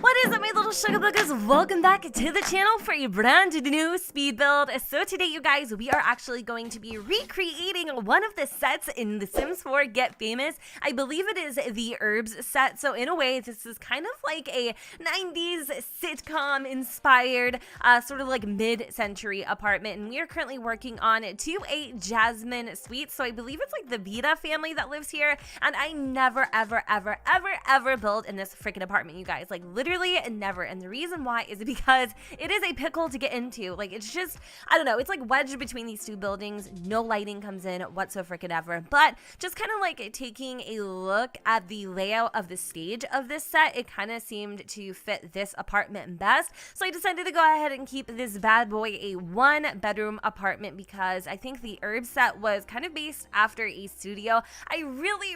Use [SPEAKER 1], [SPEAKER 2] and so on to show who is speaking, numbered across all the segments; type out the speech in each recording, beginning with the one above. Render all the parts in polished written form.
[SPEAKER 1] What is up, my little sugar buggers? Welcome back to the channel for a brand new speed build. So today, you guys, we are actually going to be recreating one of the sets in The Sims 4 Get Famous. I believe it is the Urbz set. So in a way, this is kind of like a 90s sitcom inspired sort of like mid-century apartment. And we are currently working on 2A Jasmine Suites. So I believe it's like the Vita family that lives here. And I never, ever build in this freaking apartment, you guys. Like literally never. And the reason why is because it is a pickle to get into. Like it's just, I don't know, it's like wedged between these two buildings. No lighting comes in whatsoever freaking ever. But just kind of like taking a look at the layout of the stage of this set, it kind of seemed to fit this apartment best. So I decided to go ahead and keep this bad boy a 1-bedroom apartment because I think the Urbz set was kind of based after a studio. I really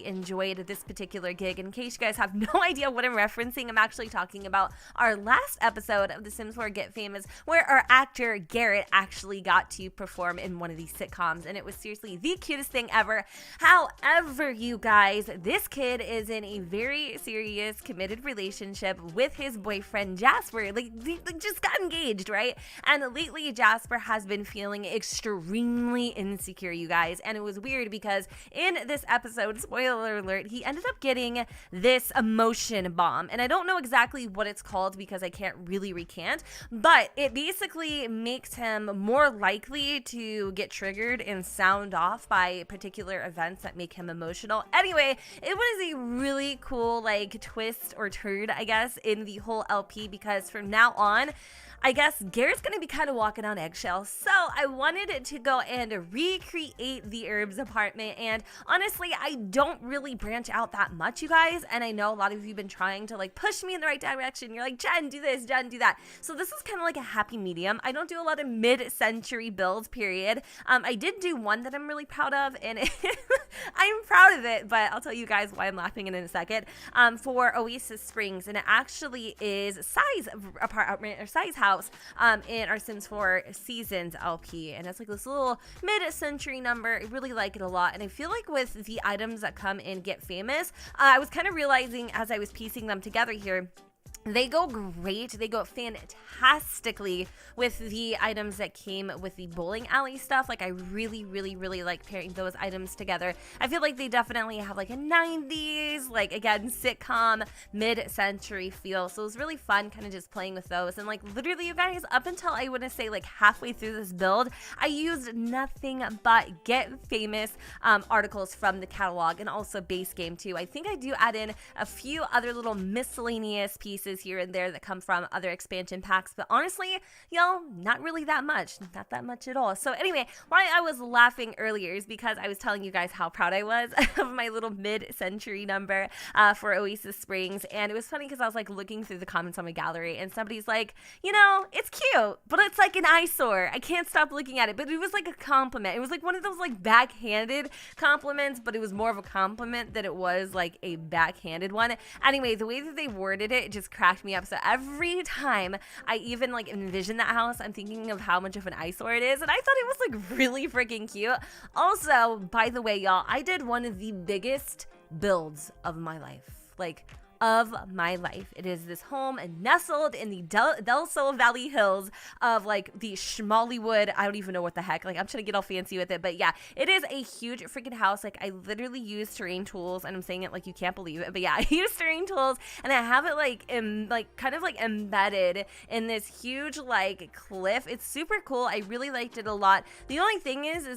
[SPEAKER 1] enjoyed this particular gig. In case you guys have no idea what I'm referencing, I'm actually talking about our last episode of The Sims 4 Get Famous, where our actor Garrett actually got to perform in one of these sitcoms, and it was seriously the cutest thing ever. However, you guys, this kid is in a very serious, committed relationship with his boyfriend Jasper. Like, they just got engaged, right? And lately, Jasper has been feeling extremely insecure, you guys, and it was weird because in this episode, spoiler alert, he ended up getting this emotion bomb, and I don't know exactly what it's called because I can't really recant, but it basically makes him more likely to get triggered and sound off by particular events that make him emotional. Anyway, it was a really cool like twist or turn, I guess, in the whole LP because from now on, I guess Garrett's going to be kind of walking on eggshells. So I wanted to go and recreate the Urbz apartment. And honestly, I don't really branch out that much, you guys. And I know a lot of you have been trying to like push me in the right direction. You're like, Jen, do this, Jen, do that. So this is kind of like a happy medium. I don't do a lot of mid-century builds, period. I did do one that I'm really proud of, and I'm proud of it, but I'll tell you guys why I'm laughing in a second. For Oasis Springs, and it actually is size apartment or size house in our Sims 4 Seasons LP, and it's like this little mid-century number. I really like it a lot, and I feel like with the items that come in Get Famous, I was kind of realizing as I was piecing them together here, they go great. They go fantastically with the items that came with the bowling alley stuff. Like I really like pairing those items together. I feel like they definitely have like a 90s, like again, sitcom, mid-century feel. So it was really fun kind of just playing with those. And like literally, you guys, up until I want to say like halfway through this build, I used nothing but Get Famous articles from the catalog and also base game too. I think I do add in a few other little miscellaneous pieces here and there that come from other expansion packs, but honestly, y'all, not really that much, not that much at all. So anyway, why I was laughing earlier is because I was telling you guys how proud I was of my little mid-century number for Oasis Springs, and it was funny because I was like looking through the comments on my gallery, and somebody's like, you know, it's cute, but it's like an eyesore. I can't stop looking at it. But it was like a compliment. It was like one of those like backhanded compliments, but it was more of a compliment than it was like a backhanded one. Anyway, the way that they worded it just cracked me up. So every time I even like envision that house, I'm thinking of how much of an eyesore it is, and I thought it was like really freaking cute. Also, by the way, y'all, I did one of the biggest builds of my life. Like, of my life. It is this home nestled in the Del Sol Valley Hills of like the Schmollywood. I don't even know what the heck. Like I'm trying to get all fancy with it, but yeah, it is a huge freaking house. Like I literally use terrain tools, and I'm saying it like you can't believe it, but yeah, I use terrain tools, and I have it like kind of like embedded in this huge like cliff. It's super cool. I really liked it a lot. The only thing is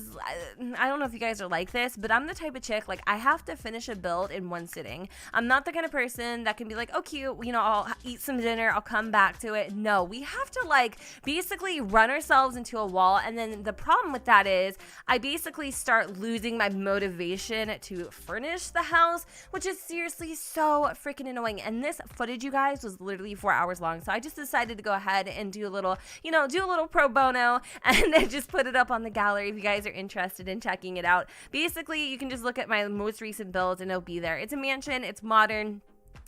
[SPEAKER 1] I don't know if you guys are like this, but I'm the type of chick, like I have to finish a build in one sitting. I'm not the kind of person that can be like, oh cute, you know, I'll eat some dinner, I'll come back to it. No, we have to like basically run ourselves into a wall, and then the problem with that is I basically start losing my motivation to furnish the house, which is seriously so freaking annoying. And this footage, you guys, was literally 4 hours long, so I just decided to go ahead and do a little, you know, do a little pro bono and then just put it up on the gallery if you guys are interested in checking it out. Basically, you can just look at my most recent builds and it'll be there. It's a mansion, it's modern.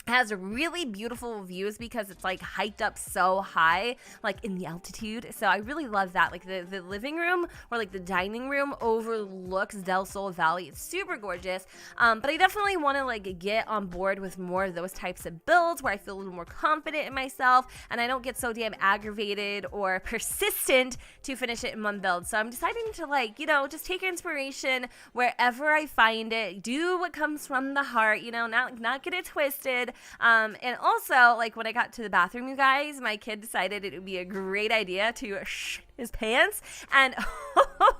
[SPEAKER 1] has really beautiful views because it's like hiked up so high, like in the altitude. So I really love that. Like the living room or like the dining room overlooks Del Sol Valley. It's super gorgeous. But I definitely want to like get on board with more of those types of builds where I feel a little more confident in myself and I don't get so damn aggravated or persistent to finish it in one build. So I'm deciding to like, you know, just take inspiration wherever I find it, do what comes from the heart, you know, not get it twisted. And also, like, when I got to the bathroom, you guys, my kid decided it would be a great idea to shit his pants. And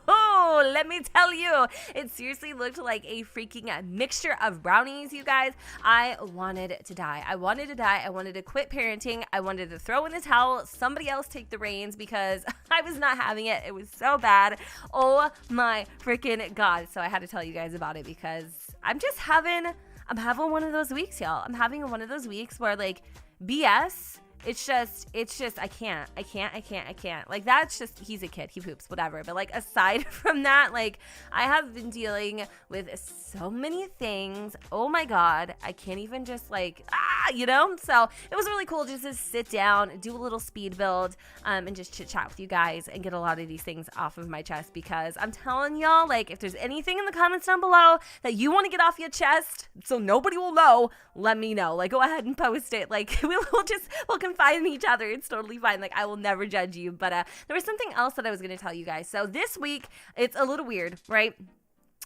[SPEAKER 1] let me tell you, it seriously looked like a freaking mixture of brownies, you guys. I wanted to die. I wanted to quit parenting. I wanted to throw in the towel. Somebody else take the reins because I was not having it. It was so bad. Oh my freaking God. So I had to tell you guys about it because I'm having one of those weeks, y'all. I'm having one of those weeks where like BS, it's just, I can't. Like that's just, he's a kid, he poops, whatever. But like aside from that, like I have been dealing with so many things. Oh my God, I can't even just like, you know? So it was really cool just to sit down, do a little speed build, and just chit chat with you guys and get a lot of these things off of my chest because I'm telling y'all, like if there's anything in the comments down below that you want to get off your chest so nobody will know, let me know. Like go ahead and post it. Like we'll confide in each other. It's totally fine. Like I will never judge you. But there was something else that I was going to tell you guys. So this week, it's a little weird, right?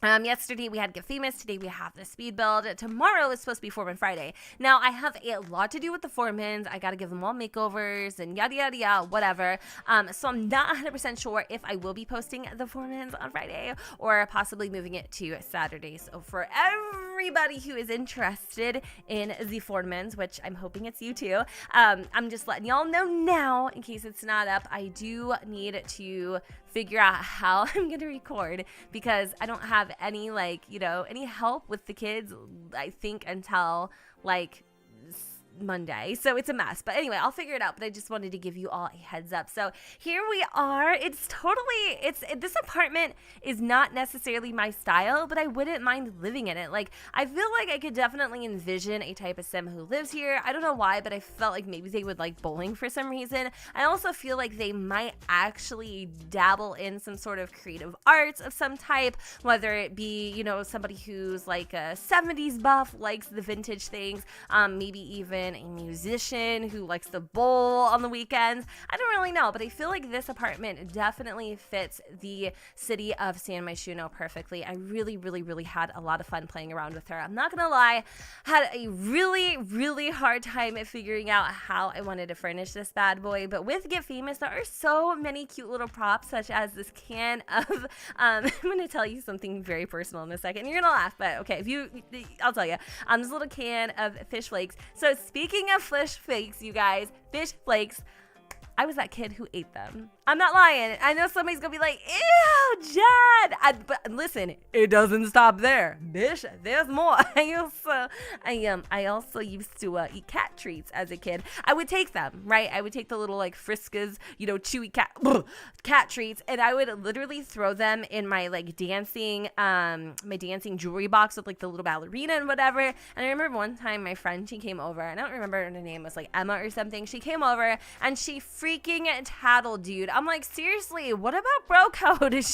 [SPEAKER 1] Yesterday we had Get Famous. Today we have the speed build. Tomorrow is supposed to be Foreman Friday. Now I have a lot to do with the Foremans. I got to give them all makeovers and yada yada yada, whatever. So I'm not 100% sure if I will be posting the Foremans on Friday or possibly moving it to Saturday. So for everybody who is interested in the Foremans, which I'm hoping it's you too, I'm just letting y'all know now in case it's not up. I do need to figure out how I'm gonna record because I don't have any like, you know, any help with the kids, I think, until like Monday. So it's a mess. But anyway, I'll figure it out. But I just wanted to give you all a heads up. So here we are. This apartment is not necessarily my style, but I wouldn't mind living in it. Like, I feel like I could definitely envision a type of sim who lives here. I don't know why, but I felt like maybe they would like bowling for some reason. I also feel like they might actually dabble in some sort of creative arts of some type, whether it be, you know, somebody who's like a 70s buff, likes the vintage things, maybe even a musician who likes to bowl on the weekends. I don't really know, but I feel like this apartment definitely fits the city of San MYSHUNO perfectly. I really had a lot of fun playing around with her. I'm not gonna lie, had a really hard time at figuring out how I wanted to furnish this bad boy, but with Get Famous, there are so many cute little props, such as this can of, I'm gonna tell you something very personal in a second. You're gonna laugh, but okay, I'll tell you. This little can of fish flakes. So speaking of fish flakes, you guys, fish flakes, I was that kid who ate them. I'm not lying. I know somebody's gonna be like, ew, Jad. But listen, it doesn't stop there. Bitch, there's more. I also used to eat cat treats as a kid. I would take them, right? I would take the little like Friskas, you know, chewy cat treats, and I would literally throw them in my like dancing jewelry box with like the little ballerina and whatever. And I remember one time my friend, she came over, and I don't remember her name, was like Emma or something. She came over and she freaking tattled, dude. I'm like, seriously, what about bro code?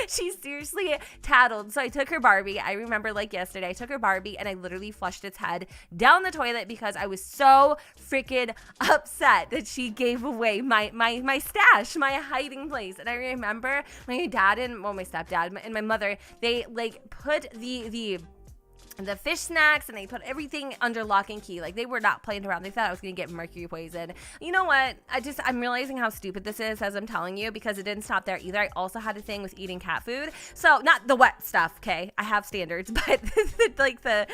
[SPEAKER 1] She seriously tattled. So I took her Barbie. I remember like yesterday, I took her Barbie and I literally flushed its head down the toilet because I was so freaking upset that she gave away my stash, my hiding place. And I remember my dad and, well, my stepdad and my mother, they like put the fish snacks and they put everything under lock and key. Like they were not playing around. They thought I was gonna get mercury poison. You know what? I'm realizing how stupid this is as I'm telling you, because it didn't stop there either. I also had a thing with eating cat food. So not the wet stuff, okay? I have standards, but like the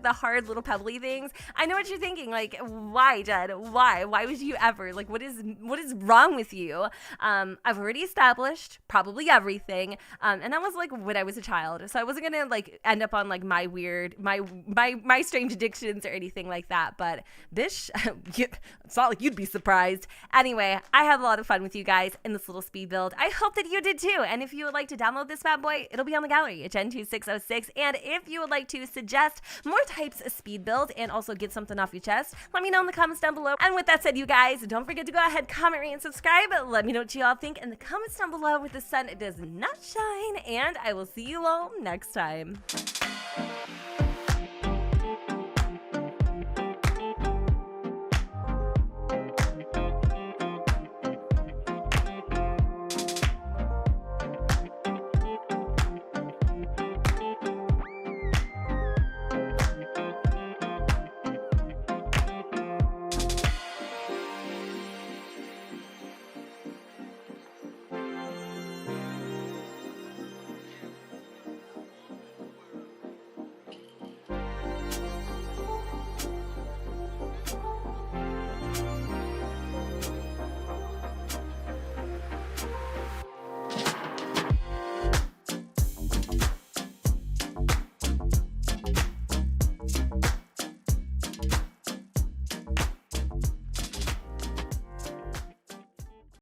[SPEAKER 1] hard little pebbly things. I know what you're thinking. Like, why, Jed? Why would you ever? Like, what is wrong with you? I've already established probably everything. And that was like when I was a child. So I wasn't gonna like end up on like my weird weird, my strange addictions or anything like that. But this, it's not like you'd be surprised. Anyway, I had a lot of fun with you guys in this little speed build. I hope that you did too. And if you would like to download this bad boy, it'll be on the gallery at Gen2606. And if you would like to suggest more types of speed builds and also get something off your chest, let me know in the comments down below. And with that said, you guys, don't forget to go ahead, comment, rate, and subscribe. Let me know what you all think in the comments down below. With the sun, it does not shine. And I will see you all next time.